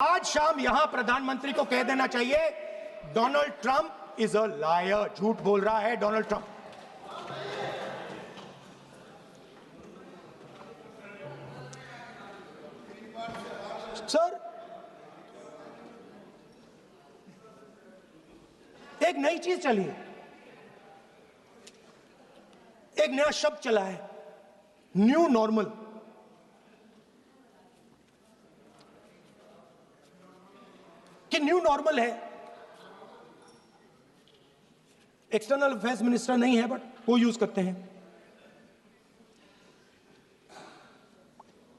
आज शाम यहां प्रधानमंत्री को कह देना चाहिए Donald Trump is a liar, झूठ बोल रहा है डोनाल्ड ट्रंप। सर, एक नई चीज चली है, एक नया शब्द चला है, न्यू नॉर्मल। कि न्यू नॉर्मल है, एक्सटर्नल अफेयर्स मिनिस्टर नहीं है बट वो यूज करते हैं।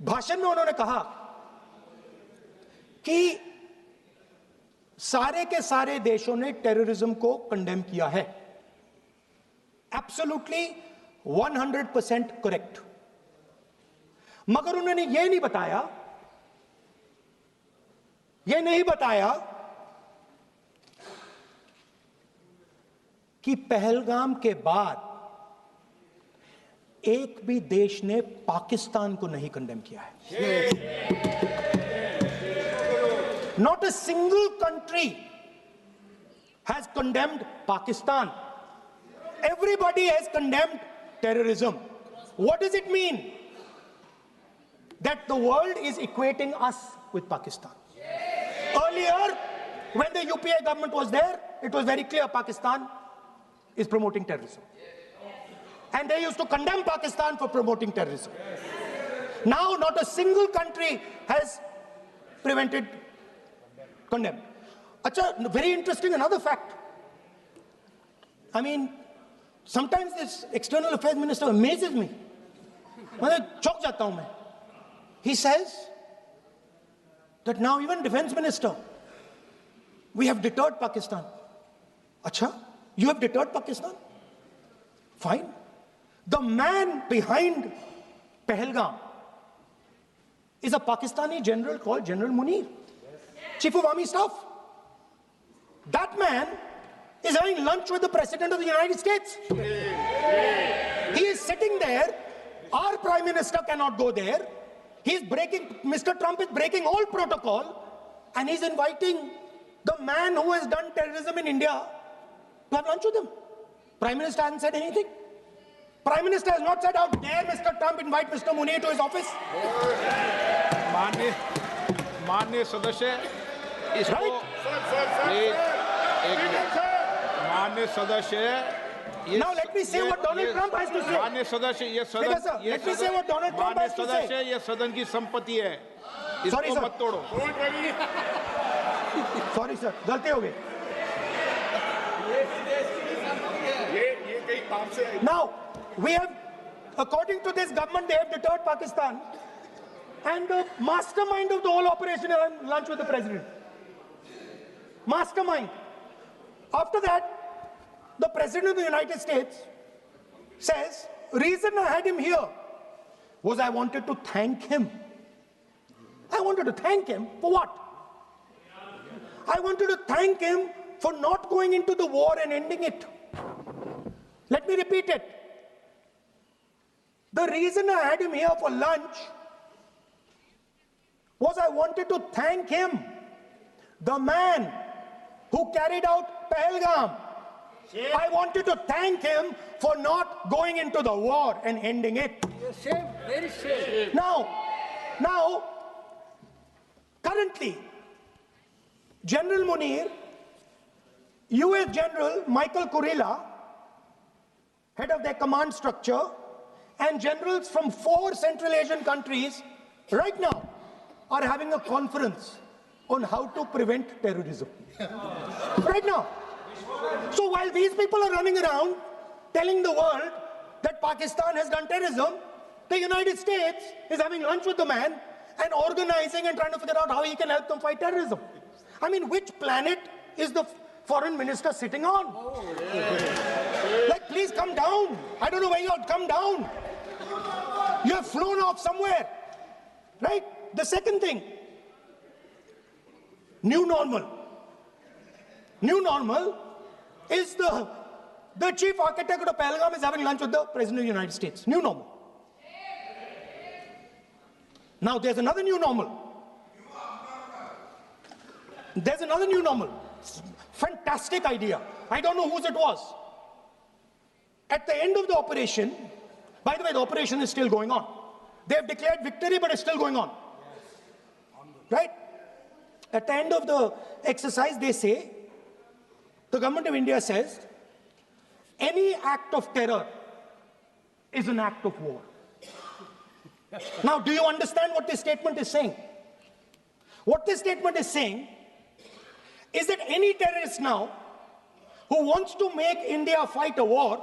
भाषण में उन्होंने कहा कि सारे के सारे देशों ने टेररिज्म को कंडेम किया है। Absolutely 100% correct. मगर उन्होंने यह नहीं बताया कि पहलगाम के बाद एक भी देश ने पाकिस्तान को नहीं कंडेम किया है। Not a single country has condemned Pakistan. Everybody has condemned terrorism. What does it mean? That the world is equating us with Pakistan. Earlier, when the UPA government was there, it was very clear Pakistan is promoting terrorism. And they used to condemn Pakistan for promoting terrorism. Now, not a single country has condemned. Acha, very interesting, another fact. I mean, sometimes this external affairs minister amazes me. Chok jata hu main. He says that now even defense minister, we have deterred Pakistan. Acha, you have deterred Pakistan? Fine. The man behind Pahalgam is a Pakistani general called General Munir, Chief of Army Staff. That man is having lunch with the President of the United States. He is sitting there. Our Prime Minister cannot go there. Mr. Trump is breaking all protocol, and he's inviting the man who has done terrorism in India to have lunch with him. Prime Minister hasn't said anything. Prime Minister has not said, how dare Mr. Trump invite Mr. Munir to his office? माननीय सदस्य, इसको माननीय सदस्य, now let me say what Donald Trump has to say. माननीय सदस्य, ये सदन, let me say what Donald Trump has to say. सदस्य, ये सदन की संपत्ति है, इसको मत तोड़ो। Sorry sir, गलती हो गई। Now we have, according to this government, they have deterred Pakistan, and the mastermind of the whole operation is having lunch with the president. Mastermind. After that, the President of the United States says, reason I had him here was I wanted to thank him. I wanted to thank him for what? I wanted to thank him for not going into the war and ending it. Let me repeat it. The reason I had him here for lunch was I wanted to thank him, the man who carried out Pahalgam. I wanted to thank him for not going into the war and ending it. Shame, very shame. Now, currently, General Munir, US General Michael Kurilla, head of their command structure, and generals from 4 Central Asian countries right now are having a conference on how to prevent terrorism. Right now. So while these people are running around telling the world that Pakistan has done terrorism, the United States is having lunch with the man and organizing and trying to figure out how he can help them fight terrorism. I mean, which planet is the foreign minister sitting on? Like, please come down. I don't know where you are. Come down. You have flown off somewhere. Right? The second thing, new normal. New normal is the chief architect of Pahalgam is having lunch with the President of the United States. New normal. Now there's another new normal. There's another new normal. Fantastic idea. I don't know whose it was. At the end of the operation, by the way, the operation is still going on. They have declared victory, but it's still going on. Right? At the end of the exercise, they say, the government of India says, any act of terror is an act of war. Now, do you understand what this statement is saying? What this statement is saying is that any terrorist now who wants to make India fight a war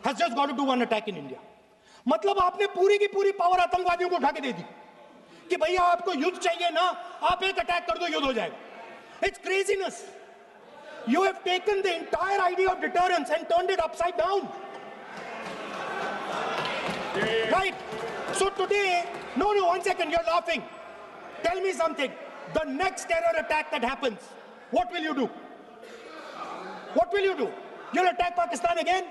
has just got to do one attack in India. मतलब आपने पूरी की पूरी power आतंकवादियों को उठा के दे दी कि भैया आपको युद्ध चाहिए ना, आप एक अटैक कर दो, युद्ध हो जाएगा. It's craziness. You have taken the entire idea of deterrence and turned it upside down. Right? So today, no, one second, you're laughing. Tell me something. The next terror attack that happens, what will you do? What will you do? You'll attack Pakistan again?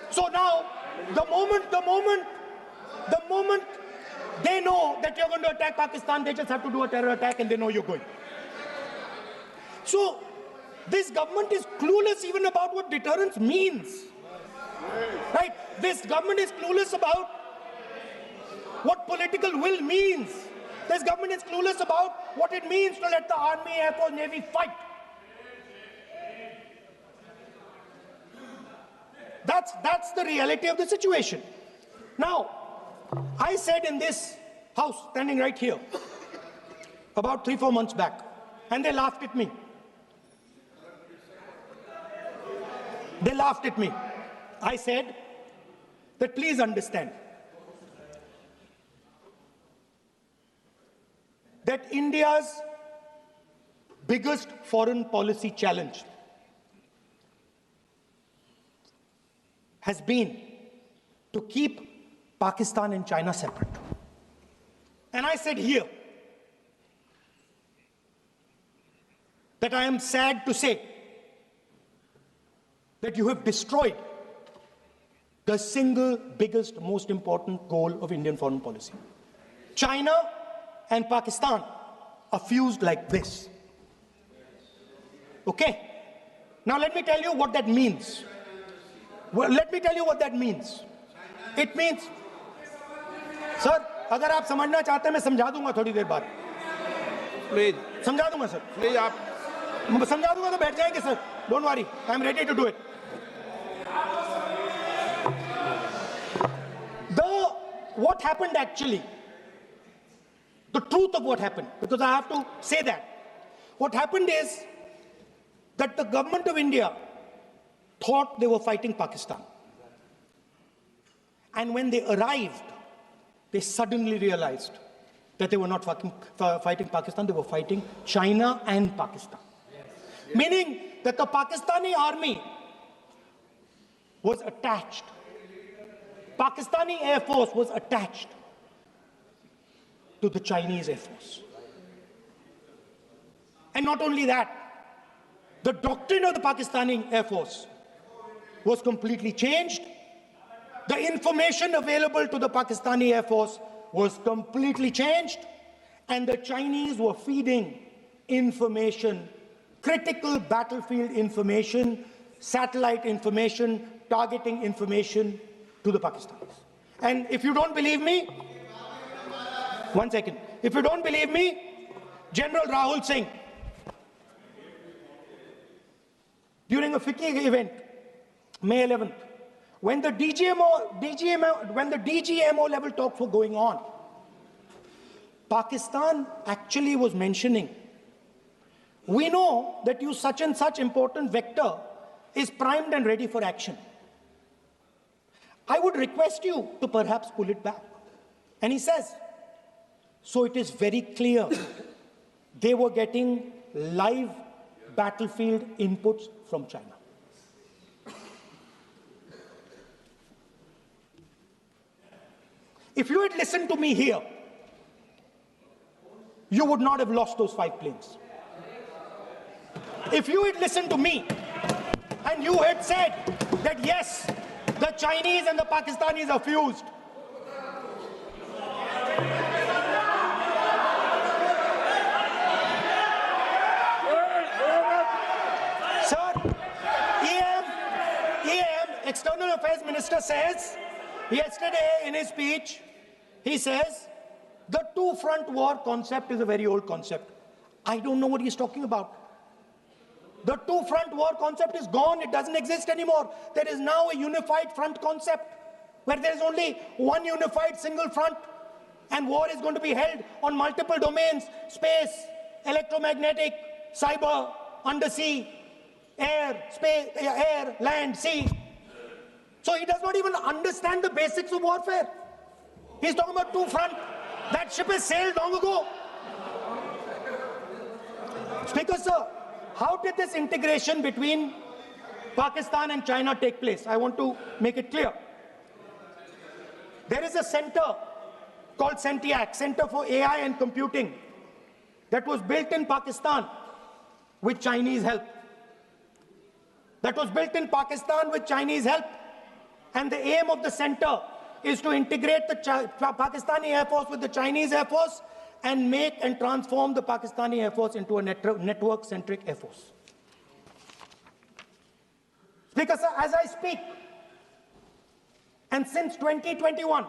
So now, the moment they know that you're going to attack Pakistan, they just have to do a terror attack and they know you're going. So, this government is clueless even about what deterrence means. Right? This government is clueless about what political will means. This government is clueless about what it means to let the Army, Air Force, Navy fight. That's the reality of the situation. Now, I said in this house, standing right here, about 3-4 months back, and they laughed at me. They laughed at me. I said that please understand that India's biggest foreign policy challenge has been to keep Pakistan and China separate. And I said here that I am sad to say that you have destroyed the single biggest, most important goal of Indian foreign policy. China and Pakistan are fused like this. Okay? Now let me tell you what that means. Well, let me tell you what that means. It means, sir, अगर आप समझना चाहते हैं मैं समझा दूंगा थोड़ी देर बाद. Please, समझा दूंगा सर. please, आप समझा दूंगा तो बैठ जाएंगे sir. Don't worry, I am ready to do it. What happened actually, the truth of what happened, because I have to say that. What happened is that the government of India thought they were fighting Pakistan. And when they arrived, they suddenly realized that they were not fighting Pakistan, they were fighting China and Pakistan. Yes. Meaning that the Pakistani army was attached. Pakistani Air Force was attached to the Chinese Air Force. And not only that, the doctrine of the Pakistani Air Force was completely changed. The information available to the Pakistani Air Force was completely changed. And the Chinese were feeding information, critical battlefield information, satellite information, targeting information to the Pakistanis. And if you don't believe me, one second. If you don't believe me, General Rahul Singh, during a FICCI event, May 11th, when the DGMO level talks were going on, Pakistan actually was mentioning, we know that you such and such important vector is primed and ready for action. I would request you to perhaps pull it back. And he says, so it is very clear they were getting live battlefield inputs from China. If you had listened to me here, you would not have lost those 5 planes. If you had listened to me and you had said that yes, the Chinese and the Pakistanis are fused, Sir, EM, External Affairs Minister says, yesterday in his speech, he says, the two-front war concept is a very old concept. I don't know what he's talking about. The two-front war concept is gone. It doesn't exist anymore. There is now a unified front concept where there is only one unified single front, and war is going to be held on multiple domains: space, electromagnetic, cyber, undersea, air, space, air, land, sea. So he does not even understand the basics of warfare. He's talking about two front. That ship has sailed long ago. Speaker, sir, how did this integration between Pakistan and China take place? I want to make it clear. There is a center called CENTIAC, Center for AI and Computing, that was built in Pakistan with Chinese help. That was built in Pakistan with Chinese help. And the aim of the center is to integrate the Pakistani Air Force with the Chinese Air Force and make and transform the Pakistani Air Force into a network-centric Air Force. Speaker, sir, as I speak, and since 2021,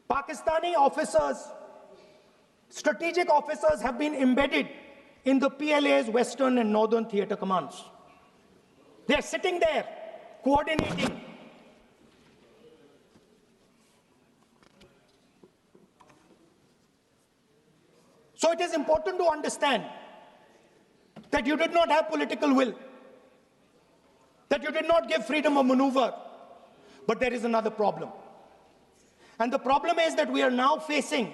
Pakistani officers, strategic officers, have been embedded in the PLA's Western and Northern Theatre Commands. They are sitting there, coordinating. So it is important to understand that you did not have political will, that you did not give freedom of maneuver, but there is another problem. And the problem is that we are now facing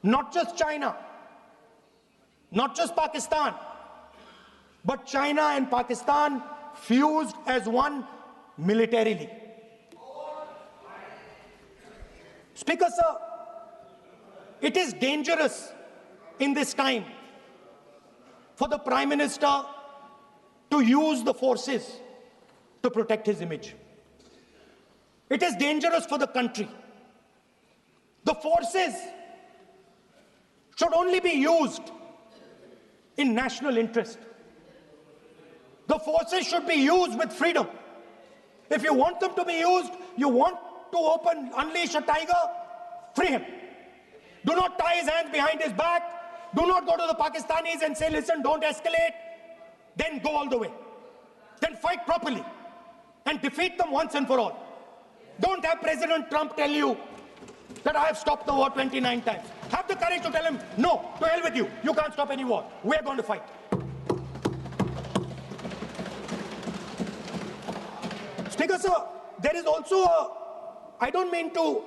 not just China, not just Pakistan, but China and Pakistan fused as one militarily. Speaker, sir, it is dangerous in this time for the Prime Minister to use the forces to protect his image. It is dangerous for the country. The forces should only be used in national interest. The forces should be used with freedom. If you want them to be used, you want to unleash a tiger, free him. Do not tie his hands behind his back. Do not go to the Pakistanis and say, listen, don't escalate. Then go all the way. Then fight properly and defeat them once and for all. Don't have President Trump tell you that I have stopped the war 29 times. Have the courage to tell him, no, to hell with you. You can't stop any war. We're going to fight. Speaker, sir, there is also I don't mean to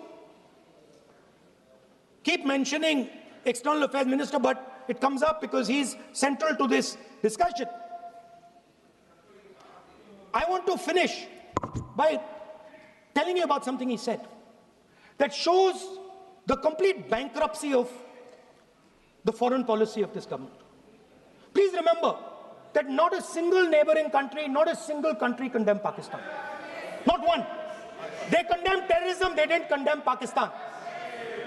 keep mentioning External Affairs Minister, but it comes up because he's central to this discussion. I want to finish by telling you about something he said that shows the complete bankruptcy of the foreign policy of this government. Please remember that not a single neighboring country, not a single country condemned Pakistan. Not one. They condemned terrorism, they didn't condemn Pakistan.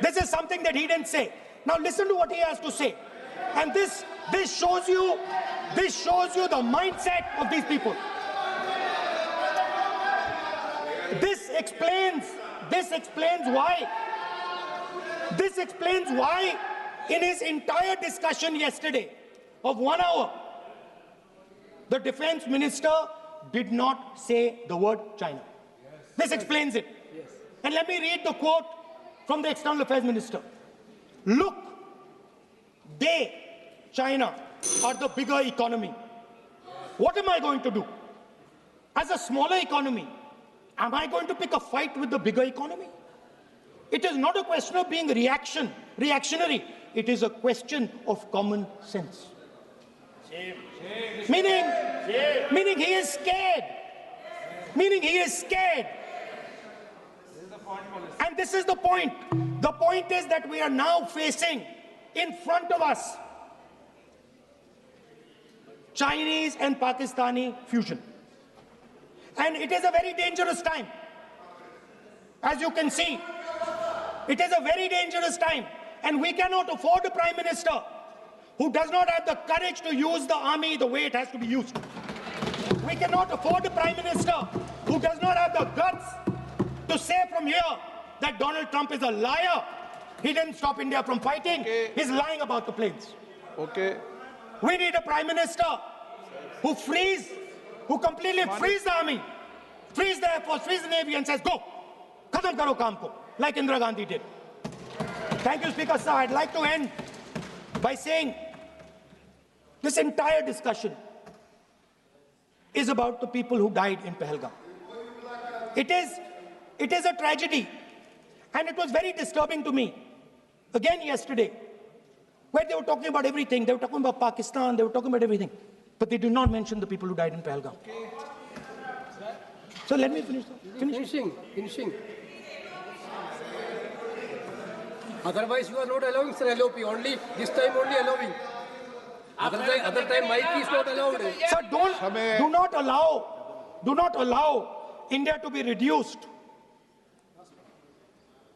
This is something that he didn't say. Now listen to what he has to say. And this shows you the mindset of these people. This explains why in his entire discussion yesterday of 1 hour, the defense minister did not say the word China. This explains it. And let me read the quote from the External Affairs Minister. Look, China, are the bigger economy. What am I going to do? As a smaller economy, am I going to pick a fight with the bigger economy? It is not a question of being reactionary. It is a question of common sense. Meaning he is scared. And this is the point. The point is that we are now facing in front of us Chinese and Pakistani fusion. And it is a very dangerous time. As you can see, it is a very dangerous time. And we cannot afford a Prime Minister who does not have the courage to use the army the way it has to be used. We cannot afford a Prime Minister who does not have the guts to say from here that Donald Trump is a liar. He didn't stop India from fighting. Okay. He's lying about the planes. Okay. We need a Prime Minister who completely frees the army, frees the Air Force, frees the Navy and says, go, khatam karo kaam ko, like Indira Gandhi did. Thank you, Speaker Sir. I'd like to end by saying this entire discussion is about the people who died in Pahalgam. It is a tragedy, and it was very disturbing to me, again yesterday, where they were talking about everything. They were talking about Pakistan, they were talking about everything, but they did not mention the people who died in Pahalgam. So let me finish. Finishing. Otherwise, you are not allowing, sir, LOP. Only this time, only allowing. Other time, mic is not allowed. Sir, do not allow India to be reduced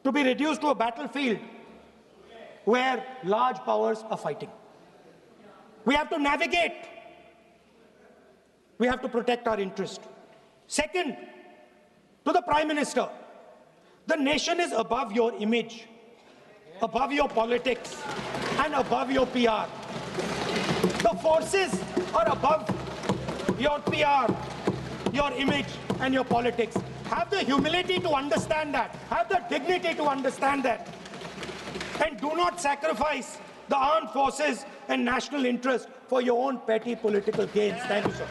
to a battlefield where large powers are fighting. We have to navigate. We have to protect our interest. Second, to the Prime Minister, the nation is above your image, above your politics, and above your PR. The forces are above your PR, your image, and your politics. Have the humility to understand that. Have the dignity to understand that. And do not sacrifice the armed forces and national interest for your own petty political gains. Thank you, sir.